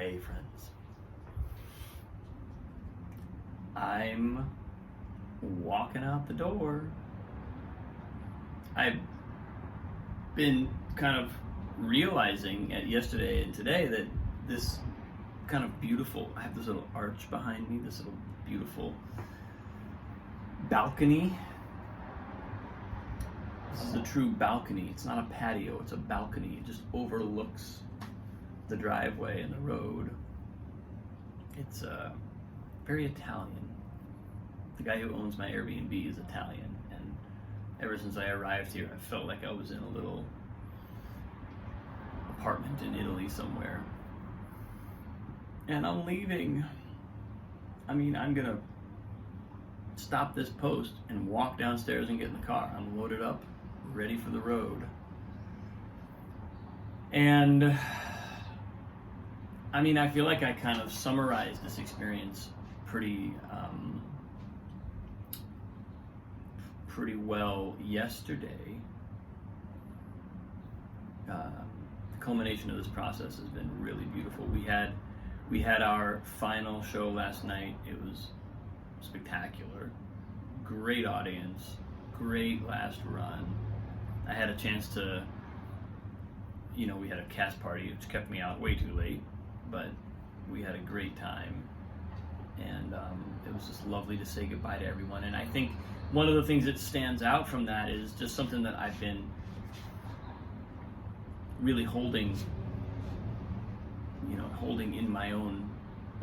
Hey friends, I'm walking out the door. I've been kind of realizing yesterday and today that this kind of beautiful, I have this little arch behind me, this little beautiful balcony. This is a true balcony. It's not a patio, it's a balcony. It just overlooks the driveway and the road. It's very Italian. The guy who owns my Airbnb is Italian, and ever since I arrived here, I felt like I was in a little apartment in Italy somewhere. And I'm leaving. I'm gonna stop this post and walk downstairs and get in the car. I'm loaded up, ready for the road. And I feel like I kind of summarized this experience pretty well yesterday. The culmination of this process has been really beautiful. We had our final show last night. It was spectacular. Great audience. Great last run. I had a chance to, we had a cast party, which kept me out way too late, but we had a great time. And it was just lovely to say goodbye to everyone. And I think one of the things that stands out from that is just something that I've been really holding in my own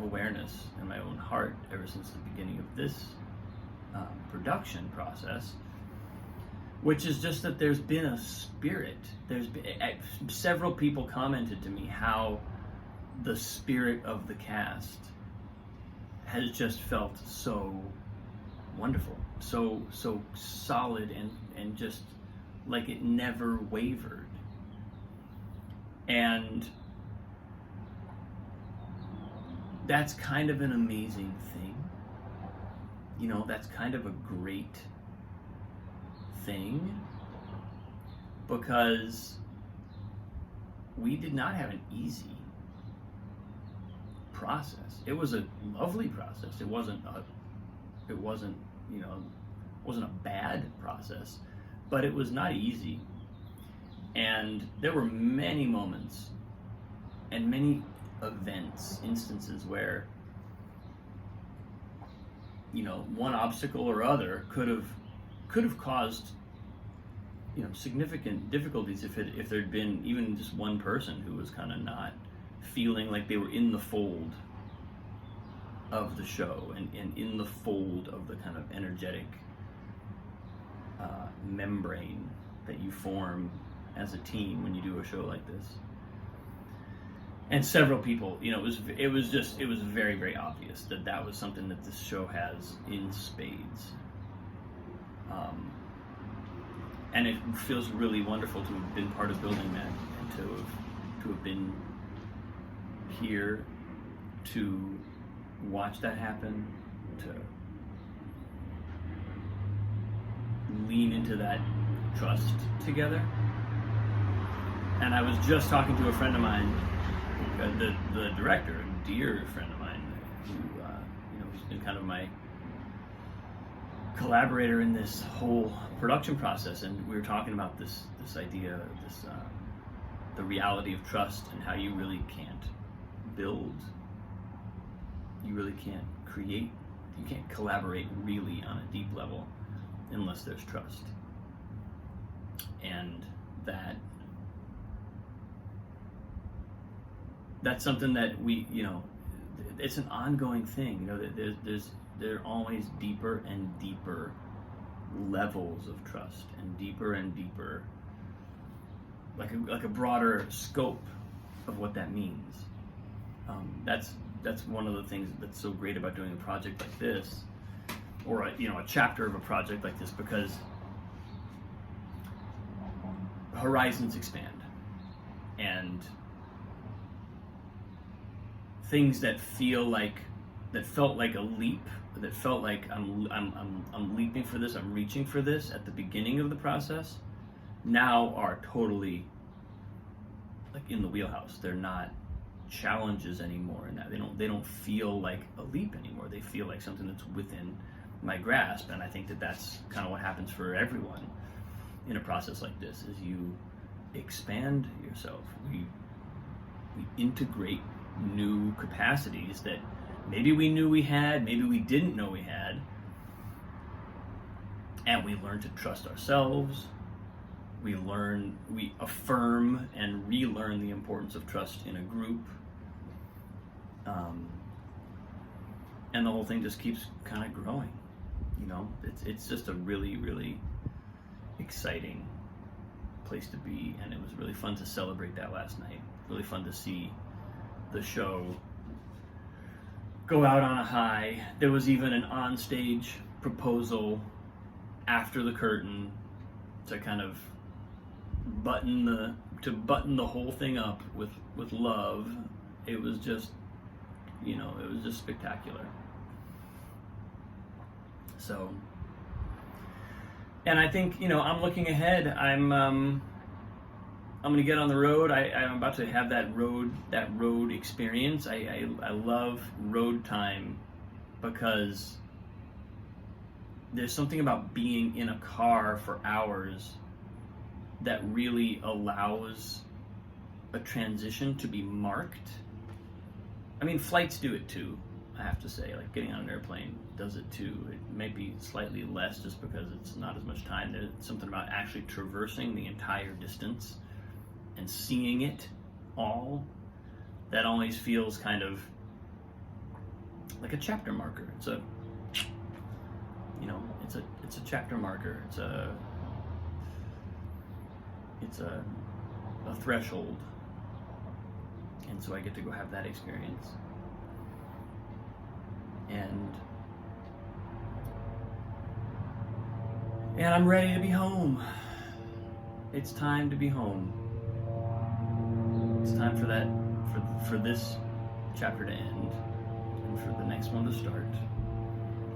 awareness and my own heart ever since the beginning of this production process, which is just that there's been a spirit. There's been several people commented to me how the spirit of the cast has just felt so wonderful, so solid, and just like it never wavered. And that's kind of an amazing thing. That's kind of a great thing, because we did not have an easy process. It was a lovely process. It wasn't a bad process, but it was not easy. And there were many moments and many instances where one obstacle or other could have caused significant difficulties if there'd been even just one person who was kind of not feeling like they were in the fold of the show and in the fold of the kind of energetic membrane that you form as a team when you do a show like this. And several people, it was very, very obvious that was something that this show has in spades. And it feels really wonderful to have been part of building that, and to have been here to watch that happen, to lean into that trust together. And I was just talking to a friend of mine, the director, a dear friend of mine, who's been kind of my collaborator in this whole production process, and we were talking about this idea, the reality of trust, and how you really can't build, you really can't create, you can't collaborate really on a deep level unless there's trust. And that's something that it's an ongoing thing. There are always deeper and deeper levels of trust, and deeper, like a broader scope of what that means. That's one of the things that's so great about doing a project like this, or a chapter of a project like this, because horizons expand, and things that felt like a leap, that felt like I'm leaping for this, I'm reaching for this at the beginning of the process, now are totally like in the wheelhouse. They're not challenges anymore, and that they don't feel like a leap anymore. They feel like something that's within my grasp. And I think that that's kind of what happens for everyone in a process like this, is you expand yourself. We integrate new capacities that maybe we knew we had, maybe we didn't know we had, and we learn to trust ourselves. We affirm and relearn the importance of trust in a group. And the whole thing just keeps kind of growing. It's just a really, really exciting place to be, and it was really fun to celebrate that last night. Really fun to see the show go out on a high. There was even an onstage proposal after the curtain to kind of button the whole thing up with love. It was just spectacular. So, and I think, I'm looking ahead. I'm going to get on the road. I'm about to have that road experience. I love road time because there's something about being in a car for hours that really allows a transition to be marked. I mean, flights do it too, I have to say. Like, getting on an airplane does it too. It may be slightly less just because it's not as much time. There's something about actually traversing the entire distance and seeing it all that always feels kind of like a chapter marker. It's a chapter marker. It's a threshold, and so I get to go have that experience. And I'm ready to be home. It's time to be home. It's time for this chapter to end, and for the next one to start,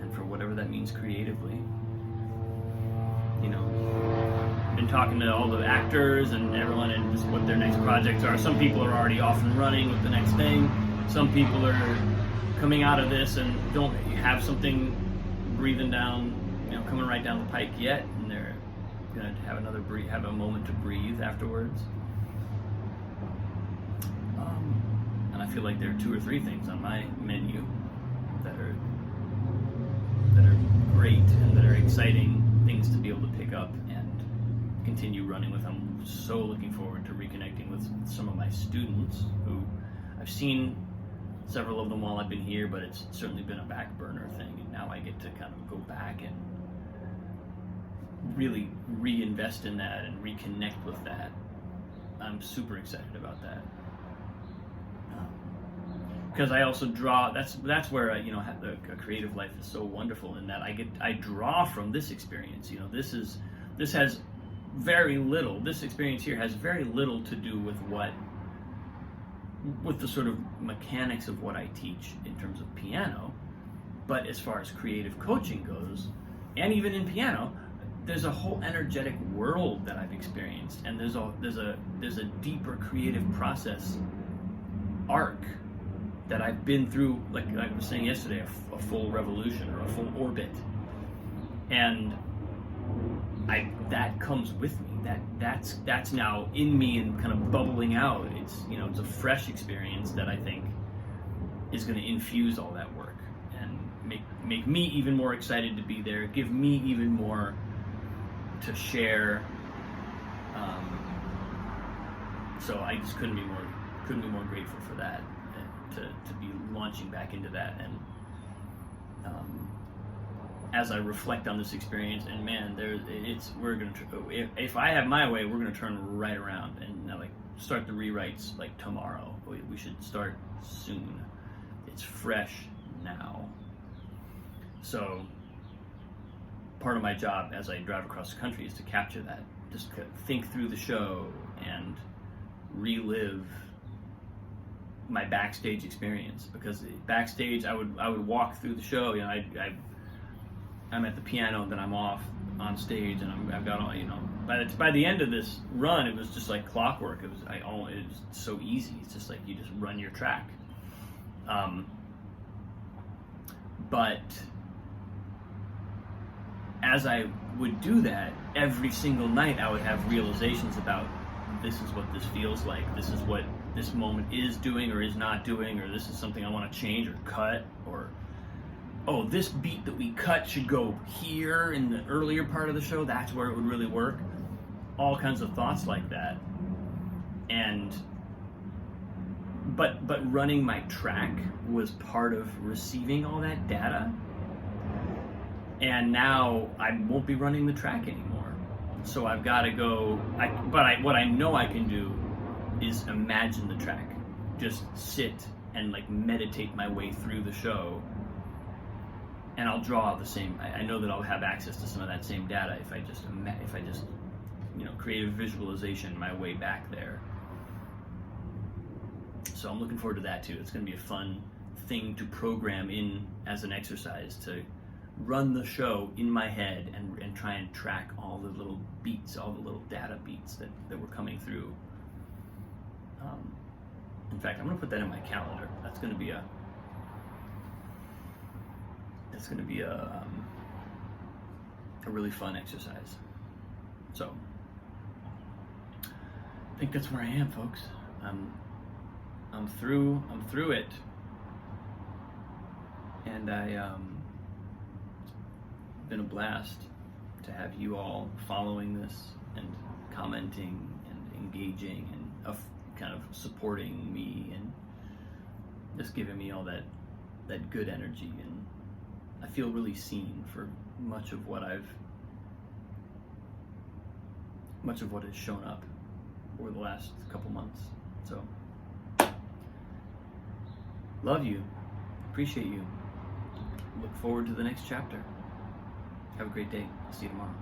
and for whatever that means creatively. I've been talking to all the actors and everyone and just what their next projects are. Some people are already off and running with the next thing. Some people are coming out of this and don't have something breathing down, coming right down the pike yet, and they're gonna have a moment to breathe afterwards. And I feel like there are 2 or 3 things on my menu that are great and that are exciting things to be able to pick up and continue running with. I'm so looking forward to reconnecting with some of my students who I've seen several of them while I've been here, but it's certainly been a back burner thing, and now I get to kind of go back and really reinvest in that and reconnect with that. I'm super excited about that. Because I also draw, that's where a creative life is so wonderful, in that I draw from this experience. This has very little, this experience here has very little to do with the sort of mechanics of what I teach in terms of piano. But as far as creative coaching goes, and even in piano, there's a whole energetic world that I've experienced, and there's a deeper creative process arc that I've been through, like I was saying yesterday, a full revolution or a full orbit, and that comes with me. That's now in me and kind of bubbling out. It's a fresh experience that I think is going to infuse all that work and make me even more excited to be there. Give me even more to share. So I just couldn't be more grateful for that. To be launching back into that, and as I reflect on this experience, and man, if I have my way, we're gonna turn right around and start the rewrites tomorrow. We should start soon. It's fresh now. So part of my job as I drive across the country is to capture that, just think through the show and relive my backstage experience, because backstage I would walk through the show. I'm at the piano, then I'm off on stage, and I've got all by the end of this run, it was just like clockwork. It was so easy. It's just like you just run your track. But as I would do that, every single night I would have realizations about, this is what this feels like, this is what this moment is doing or is not doing, or this is something I want to change or cut, or oh, this beat that we cut should go here in the earlier part of the show, that's where it would really work. All kinds of thoughts like that. And but running my track was part of receiving all that data. And now I won't be running the track anymore. So I've got to go. What I know I can do is imagine the track. Just sit and like meditate my way through the show. And I'll draw the same. I know that I'll have access to some of that same data if I just create a visualization my way back there. So I'm looking forward to that too. It's going to be a fun thing to program in as an exercise, to run the show in my head and try and track all the little beats, all the little data beats that were coming through. In fact, I'm going to put that in my calendar. That's going to be a really fun exercise. So I think that's where I am, folks. I'm through it, and it's been a blast to have you all following this and commenting and engaging and kind of supporting me and just giving me all that good energy. And I feel really seen for much of what has shown up over the last couple months. So love you, appreciate you, look forward to the next chapter. Have a great day. I'll see you tomorrow.